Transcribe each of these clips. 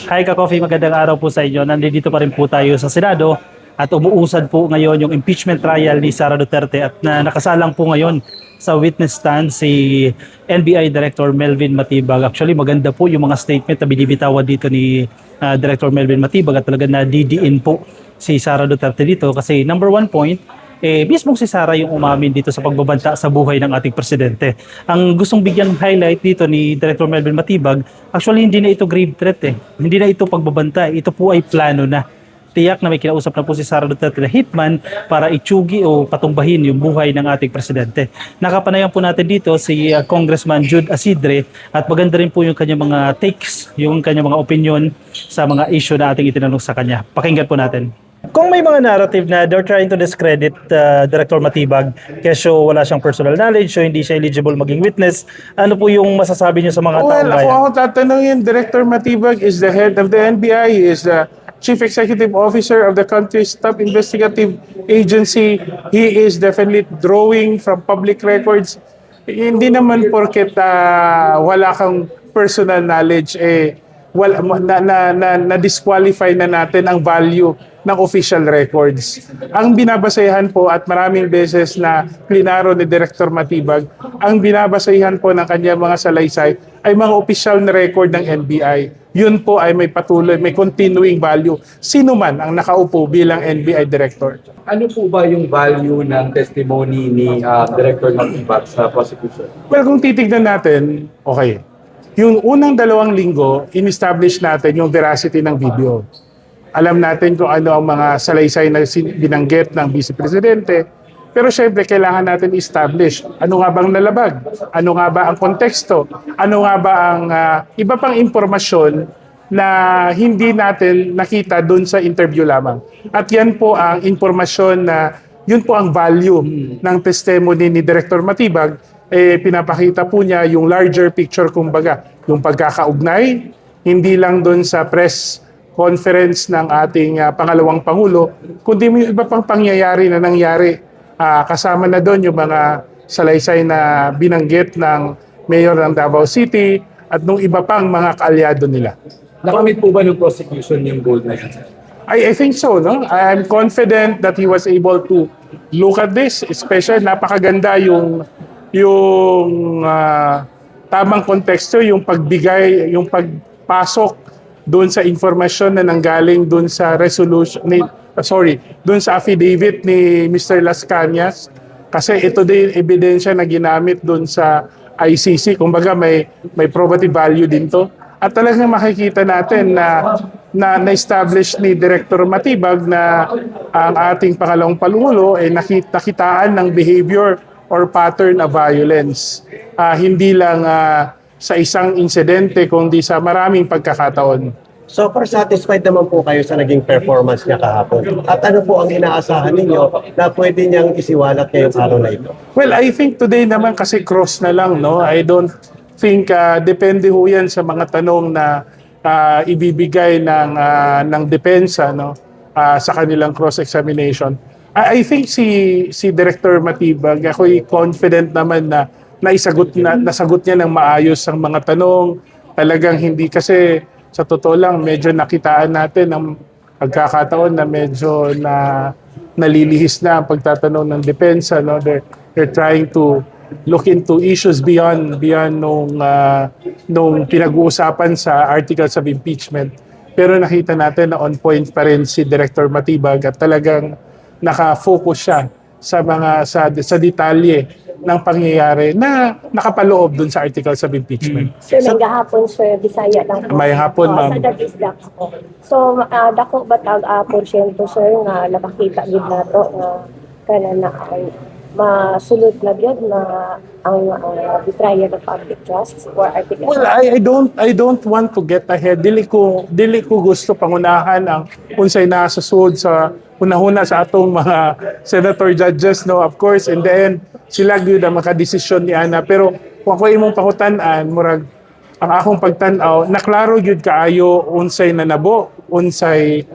Hi ka-coffee, magandang araw po sa inyo. Nandito pa rin po tayo sa Senado at umuusad po ngayon yung impeachment trial ni Sara Duterte at nakasalang po ngayon sa witness stand si NBI Director Melvin Matibag. Actually maganda po yung mga statement na binibitawan dito ni Director Melvin Matibag at talaga na didiin po si Sara Duterte dito kasi number one point, mismong si Sara yung umamin dito sa pagbabanta sa buhay ng ating presidente. Ang gustong bigyan highlight dito ni Director Melvin Matibag, actually hindi na ito grave threat eh. Hindi na ito pagbabanta, ito po ay plano na. Tiyak na may kinausap na po si Sara Duterte na hitman para itsugi o patumbahin yung buhay ng ating presidente. Nakapanayan po natin dito si Congressman Jude Asidre at maganda rin po yung kanyang mga takes, yung kanyang mga opinion sa mga issue na ating itinanong sa kanya. Pakinggan po natin. Kung may mga narrative na they're trying to discredit Director Matibag kesyo wala siyang personal knowledge, so hindi siya eligible maging witness, ano po yung masasabi niyo sa mga taong Well, bayan? ako tatanungin, Director Matibag is the head of the NBI, he is the Chief Executive Officer of the country's top investigative agency. He is definitely drawing from public records. Hindi naman porket wala kang personal knowledge, na-disqualify na natin ang value ng official records. Ang binabasehan po at maraming beses na klinaro ni Director Matibag, ang binabasehan po ng kanyang mga salaysay ay mga official na record ng NBI. Yun po ay may patuloy, may continuing value. Sino man ang nakaupo bilang NBI Director. Ano po ba yung value ng testimony ni Director Matibag sa prosecution? Well, kung titignan natin, okay. Yung unang 2 linggo, in-establish natin yung veracity ng video. Alam natin kung ano ang mga salaysay na binanggit ng Vice Presidente. Pero syempre, kailangan natin establish ano nga bang nalabag, ano nga ba ang konteksto, ano nga ba ang iba pang impormasyon na hindi natin nakita doon sa interview lamang. At yan po ang impormasyon na yun po ang value ng testimony ni Director Matibag. Pinapakita po niya yung larger picture, kumbaga, yung pagkakaugnay, hindi lang doon sa press conference ng ating pangalawang Pangulo, kundi yung iba pang pangyayari na nangyari. Kasama na doon yung mga salaysay na binanggit ng Mayor ng Davao City at nung iba pang mga kaalyado nila. Nakamit po ba ng prosecution yung goal na yan? I think so, no? I'm confident that he was able to look at this, especially napakaganda yung tamang konteksto, yung pagbigay, yung pagpasok doon sa informasyon na nanggaling doon sa doon sa affidavit ni Mr. Las Cañas. Kasi ito din ebidensya na ginamit doon sa ICC. Kumbaga may probative value din to. At talagang makikita natin na-establish ni Director Matibag na ang ating pangalawang Pangulo ay nakitaan ng behavior or pattern of violence. Hindi lang sa isang insidente, kundi sa maraming pagkakataon. So far, satisfied naman po kayo sa naging performance niya kahapon? At ano po ang inaasahan ninyo na pwede niyang isiwalat ngayong araw na ito? Well, I think today naman kasi cross na lang, no? I don't think, depende ho yan sa mga tanong na ibibigay ng depensa, no? Sa kanilang cross-examination. I think si Director Matibag, ako'y confident naman na nasagot niya ng maayos ang mga tanong. Talagang hindi kasi sa totoo lang medyo nakitaan natin ng pagkakataon na medyo nalilihis na ang pagtatanong ng depensa, no? They're trying to look into issues beyond nung pinag-uusapan sa articles of impeachment. Pero nakita natin na on point pa rin si Director Matibag at talagang naka-focus siya sa detalye ng pangyayari na nakapaloob dun sa articles of impeachment. Sir, may gahapon, sir, Bisaya lang po. May hapon, ma'am. Sa Dagisdak po. So, dako ba porsyento, sir, nga nakakita gid nato nga kana na ay masulod na gyud na ang betrayal of public trust or article. Well, I don't want to get ahead. Dili ko gusto pangunahan ang unsay nasusunod sa una-una sa atong mga senator judges, no? Of course, in the end, sila gyud ang makadesisyon ni ana. Pero kung ako imong pangutan-an, murag ang akong pagtan-aw, naklaro gyud kaayo unsay nanabo, unsay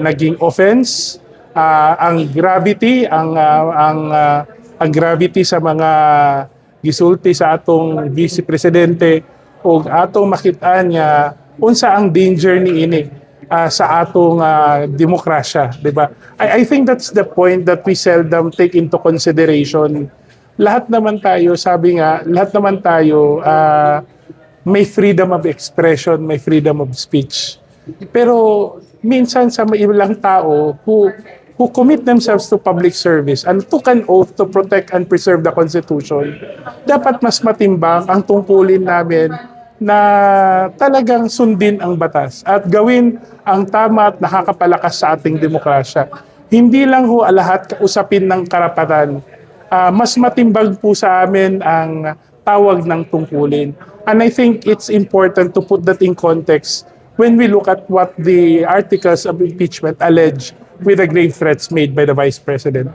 naging offense, ang gravity, ang gravity sa mga gisulti sa atong Vice Presidente o atong makitaan niya unsa ang danger ni ini sa atong demokrasya, di ba? I think that's the point that we seldom take into consideration. Lahat naman tayo, sabi nga, lahat naman tayo may freedom of expression, may freedom of speech. Pero minsan sa may ilang tao who commit themselves to public service and took an oath to protect and preserve the Constitution, dapat mas matimbang ang tungkulin namin na talagang sundin ang batas at gawin ang tama at nakakapalakas sa ating demokrasya. Hindi lang ho lahat usapin ng karapatan. Mas matimbang po sa amin ang tawag ng tungkulin. And I think it's important to put that in context when we look at what the articles of impeachment allege with the grave threats made by the Vice President.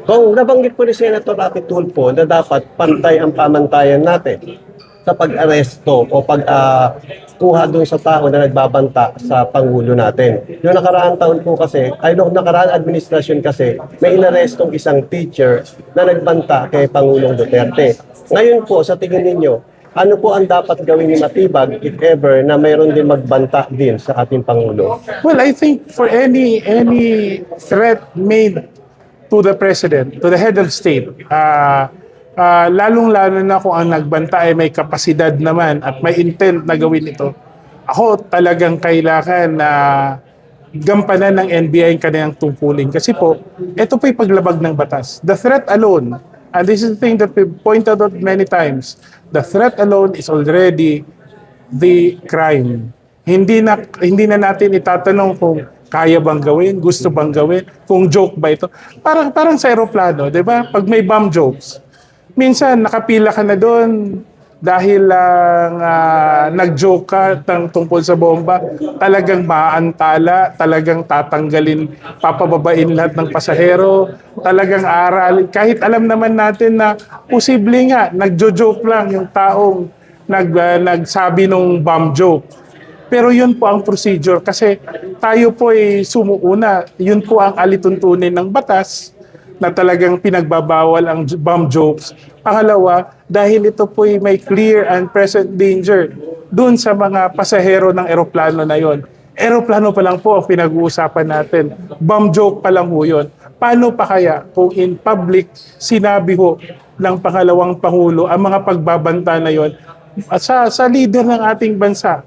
Kung nabanggit po ni Senator Rafi Tulfo na dapat pantay ang pamantayan natin sa pag-aresto o pag-kuha doon sa tao na nagbabanta sa Pangulo natin. Yung nakaraang taon po kasi, yung nakaraang administrasyon kasi, may inarestong isang teacher na nagbanta kay Pangulong Duterte. Ngayon po, sa tingin ninyo, ano po ang dapat gawin ni Matibag if ever na mayroon din magbanta din sa ating Pangulo? Well, I think for any threat made to the President, to the head of state, lalong-lalo na kung ang nagbanta ay may kapasidad naman at may intent na gawin ito, ako talagang kailangan na gampanan ng NBI ang kanyang tungkulin. Kasi po, ito po'y paglabag ng batas. The threat alone, and this is the thing that we pointed out many times, the threat alone is already the crime. Hindi na natin itatanong kung kaya bang gawin, gusto bang gawin, kung joke ba ito. Parang sa aeroplano, 'di ba? Pag may bomb jokes, minsan nakapila ka na doon dahil lang nag-joke ka tungkol sa bomba, talagang maantala, talagang tatanggalin, papababain lahat ng pasahero, talagang aralin. Kahit alam naman natin na posible nga, nagjo-joke lang yung taong nagsabi nung bomb joke. Pero yun po ang procedure kasi tayo po ay sumuuna. Yun po ang alituntunin ng batas na talagang pinagbabawal ang bomb jokes. Pangalawa, dahil ito po ay may clear and present danger dun sa mga pasahero ng eroplano na yon. Eroplano pa lang po ang pinag-uusapan natin. Bomb joke pa lang po yun. Paano pa kaya kung in public sinabi ho ng pangalawang Pangulo ang mga pagbabanta na yon sa leader ng ating bansa?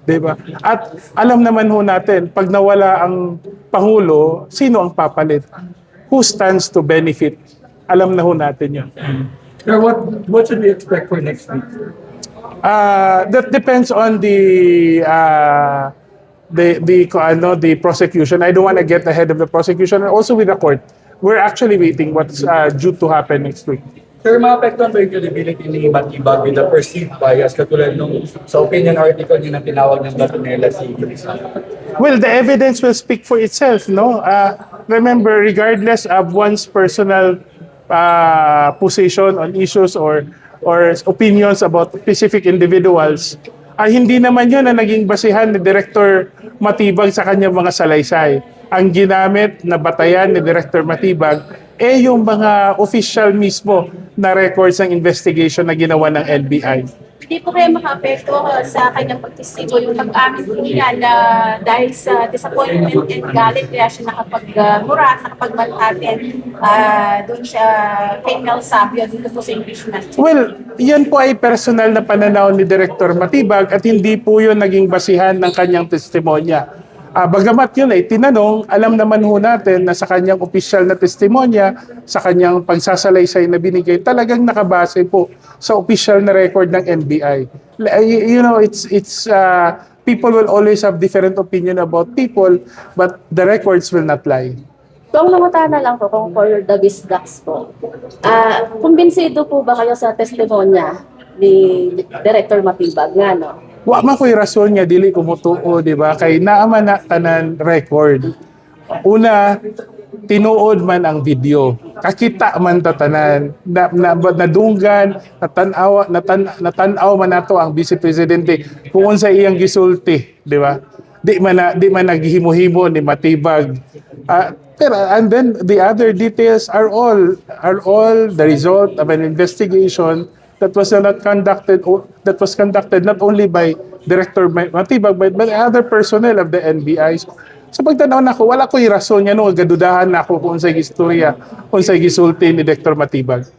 Diba? At alam naman ho natin, pag nawala ang Pangulo, sino ang papalit? Who stands to benefit? Alam na ho natin yun. Sir, what should we expect for next week? That depends on the prosecution. I don't want to get ahead of the prosecution and also with the court. We're actually waiting what's due to happen next week. Sir, maapektuhan ba yung credibility ni Matibag with the perceived bias katulad nung sa opinion article niya na tinawag ng Latonela si Rizal? Well, the evidence will speak for itself, no? Remember, regardless of one's personal position on issues or opinions about specific individuals, hindi naman yun na naging basihan ni Director Matibag sa kanyang mga salaysay. Ang ginamit na batayan ni Director Matibag yung mga official mismo na records ng investigation na ginawa ng NBI. Hindi po kaya maka-apekto sa kanyang pagtestigo yung pag-amin po niya na dahil sa disappointment and galit kaya siya nakapag-mura at nakapag-malhatin doon siya kay Mel Sabio dito po sa impeachment. Well, yan po ay personal na pananaw ni Director Matibag at hindi po yun naging basihan ng kanyang testimonya. Bagamat yun ay tinanong, alam naman ho natin na sa kanyang opisyal na testimonya, sa kanyang pagsasalaysay na binigay, talagang nakabase po sa opisyal na record ng NBI. You know, it's people will always have different opinion about people, but the records will not lie. Kung namutana lang po, kung for the Bisdax po, kumbinsido po ba kayo sa testimonya ni Director Matibag nga, no? Wa man ko'y rason nga dili ko motuo, di ba? Kay naama na tanan record. Una, tinuod man ang video. Kakita man tatanan, nadunggan, natanaw man nato ang Vice Presidente kung unsa iyang gisulti, di ba? Di man naghihimo-himo ni Matibag. Pero and then the other details are all the result of an investigation that was conducted not only by Director Matibag, but other personnel of the NBI. Sa pagtanaw na ko, wala ko yung rason yan, no, gadudahan na ako kung sa istorya, kung sa gisulti ni Director Matibag.